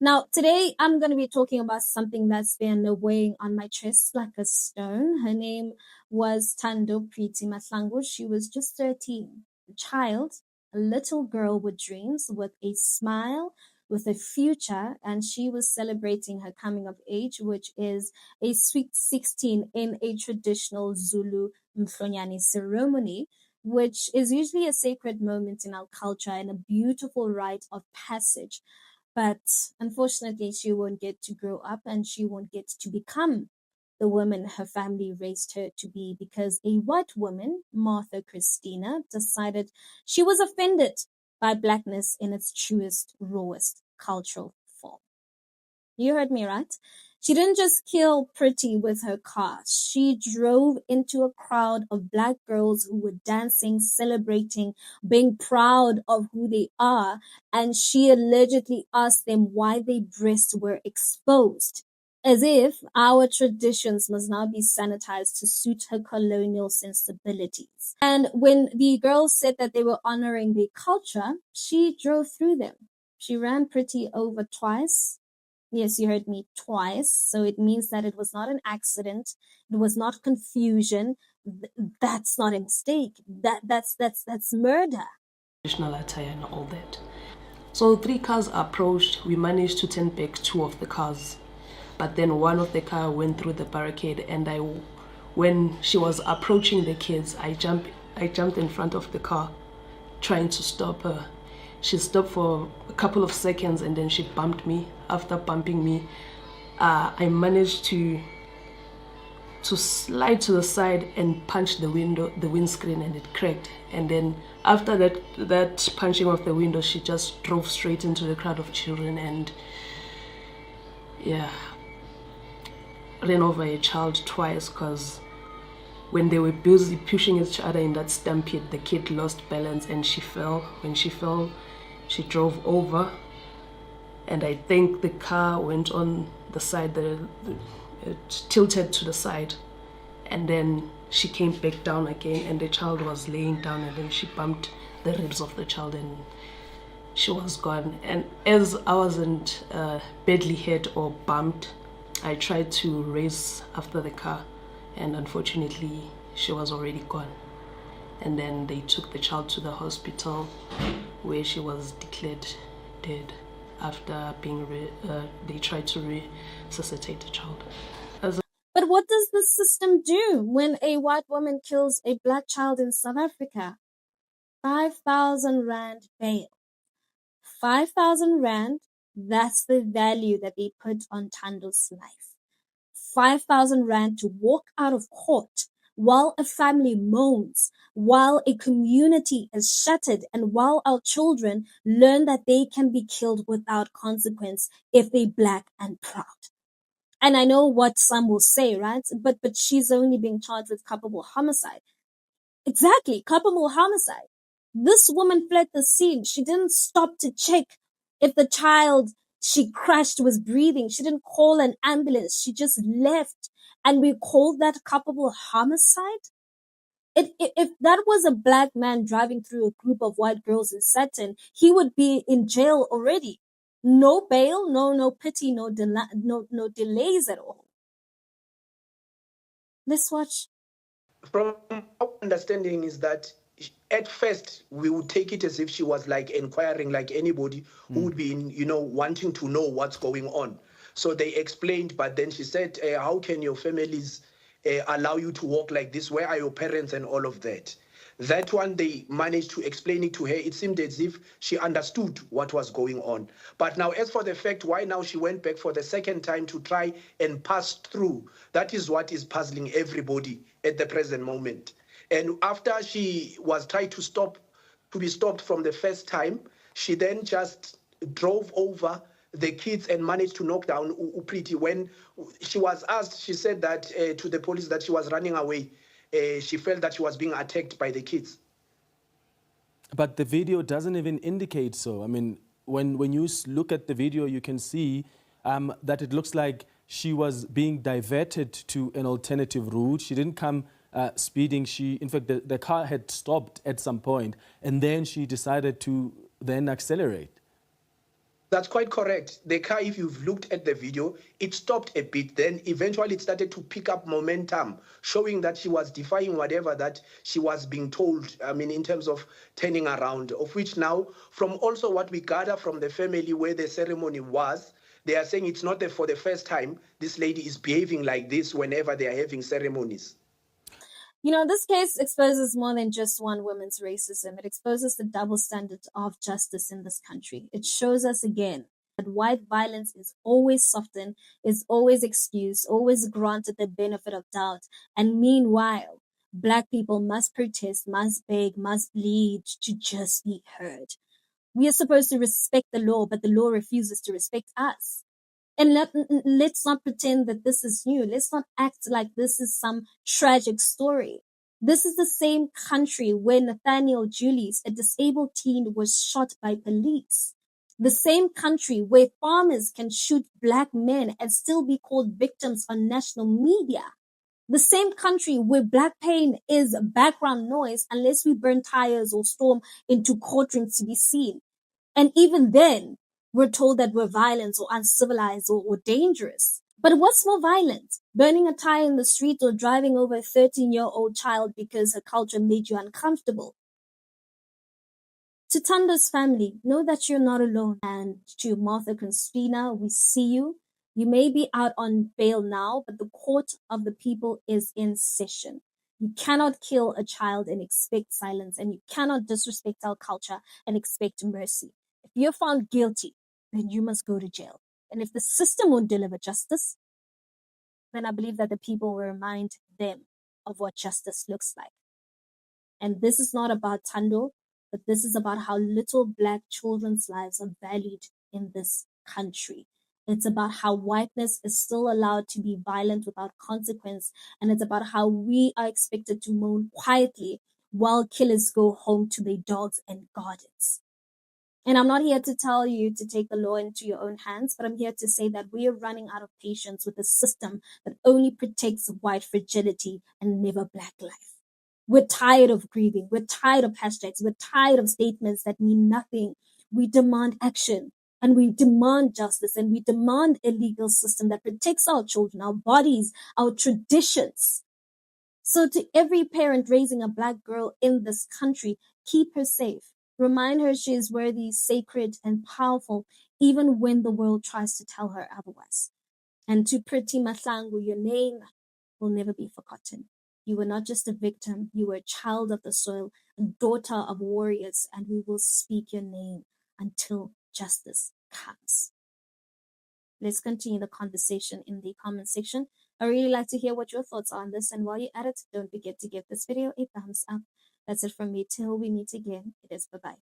Now, today I'm going to be talking about something that's been weighing on my chest like a stone. Her name was Thando Pretty Mahlangu. She was just 13, a child, a little girl with dreams, with a smile, with a future, and she was celebrating her coming of age, which is a sweet 16 in a traditional Zulu Mhlonyani ceremony, which is usually a sacred moment in our culture and a beautiful rite of passage. But unfortunately, she won't get to grow up and she won't get to become the woman her family raised her to be because a white woman, Martha Christina, decided she was offended by blackness in its truest, rawest cultural form. You heard me right. She didn't just kill Pretty with her car. She drove into a crowd of black girls who were dancing, celebrating, being proud of who they are. And she allegedly asked them why their breasts were exposed, as if our traditions must now be sanitized to suit her colonial sensibilities. And when the girls said that they were honoring their culture, she drove through them. She ran Pretty over twice. Yes, you heard me, twice. So it means that it was not an accident. It was not confusion. That's not a mistake. That's murder. Traditional attire and all that. So 3 cars approached. We managed to turn back 2 of the cars, but then one of the car went through the barricade. And when she was approaching the kids, I jumped in front of the car, trying to stop her. She stopped for a couple of seconds and then she bumped me. After bumping me, I managed to slide to the side and punch the windscreen, and it cracked. And then after that punching of the window, she just drove straight into the crowd of children and ran over a child twice, because when they were busy pushing each other in that stampede, the kid lost balance and she fell. When she fell, she drove over, and I think the car went on the side, it tilted to the side, and then she came back down again, and the child was laying down, and then she bumped the ribs of the child and she was gone. And as I wasn't badly hit or bumped, I tried to race after the car, and unfortunately she was already gone. And then they took the child to the hospital, where she was declared dead after they tried to resuscitate the child. But what does the system do when a white woman kills a black child in South Africa? 5,000 Rand bail. 5,000 Rand, that's the value that they put on Tando's life. 5,000 Rand to walk out of court while a family moans, while a community is shattered, and while our children learn that they can be killed without consequence if they're black and proud. And I know what some will say, right? But she's only being charged with culpable homicide. Exactly, culpable homicide. This woman fled the scene. She didn't stop to check if the child she crushed was breathing. She didn't call an ambulance. She just left. And we call that culpable homicide? If that was a black man driving through a group of white girls in Sutton, he would be in jail already. No bail, no pity, no delays at all. Let's watch. From our understanding is that at first we would take it as if she was like inquiring like anybody who would be wanting to know what's going on. So they explained, but then she said, how can your families allow you to walk like this? Where are your parents and all of that? That one, they managed to explain it to her. It seemed as if she understood what was going on. But now, as for the fact why now she went back for the second time to try and pass through, that is what is puzzling everybody at the present moment. And after she was tried to be stopped from the first time, she then just drove over the kids and managed to knock down Upriti. When she was asked, she said that to the police that she was running away. She felt that she was being attacked by the kids. But the video doesn't even indicate so. I mean, when you look at the video, you can see that it looks like she was being diverted to an alternative route. She didn't come speeding. In fact, the car had stopped at some point, and then she decided to then accelerate. That's quite correct. The car, if you've looked at the video, it stopped a bit. Then eventually it started to pick up momentum, showing that she was defying whatever that she was being told. I mean, in terms of turning around, of which now, from also what we gather from the family where the ceremony was, they are saying it's not for the first time this lady is behaving like this whenever they are having ceremonies. You know, this case exposes more than just one woman's racism. It exposes the double standard of justice in this country. It shows us again that white violence is always softened, is always excused, always granted the benefit of doubt. And meanwhile, Black people must protest, must beg, must bleed to just be heard. We are supposed to respect the law, but the law refuses to respect us. And let's not pretend that this is new. Let's not act like this is some tragic story. This is the same country where Nathaniel Julius, a disabled teen, was shot by police. The same country where farmers can shoot Black men and still be called victims on national media. The same country where Black pain is background noise unless we burn tires or storm into courtrooms to be seen. And even then, we're told that we're violent or uncivilized or dangerous. But what's more violent? Burning a tire in the street or driving over a 13-year-old child because her culture made you uncomfortable? To Tando's family, know that you're not alone. And to Martha Christina, we see you. You may be out on bail now, but the court of the people is in session. You cannot kill a child and expect silence, and you cannot disrespect our culture and expect mercy. If you're found guilty, then you must go to jail. And if the system won't deliver justice, then I believe that the people will remind them of what justice looks like. And this is not about Tando, but this is about how little Black children's lives are valued in this country. It's about how whiteness is still allowed to be violent without consequence. And it's about how we are expected to moan quietly while killers go home to their dogs and gardens. And I'm not here to tell you to take the law into your own hands, but I'm here to say that we are running out of patience with a system that only protects white fragility and never Black life. We're tired of grieving. We're tired of hashtags. We're tired of statements that mean nothing. We demand action, and we demand justice, and we demand a legal system that protects our children, our bodies, our traditions. So to every parent raising a Black girl in this country, keep her safe. Remind her she is worthy, sacred, and powerful, even when the world tries to tell her otherwise. And to Pretty Mahlangu, your name will never be forgotten. You were not just a victim, you were a child of the soil, a daughter of warriors, and we will speak your name until justice comes. Let's continue the conversation in the comment section. I really like to hear what your thoughts are on this, and while you're at it, don't forget to give this video a thumbs up. That's it from me. Till we meet again, it is bye-bye.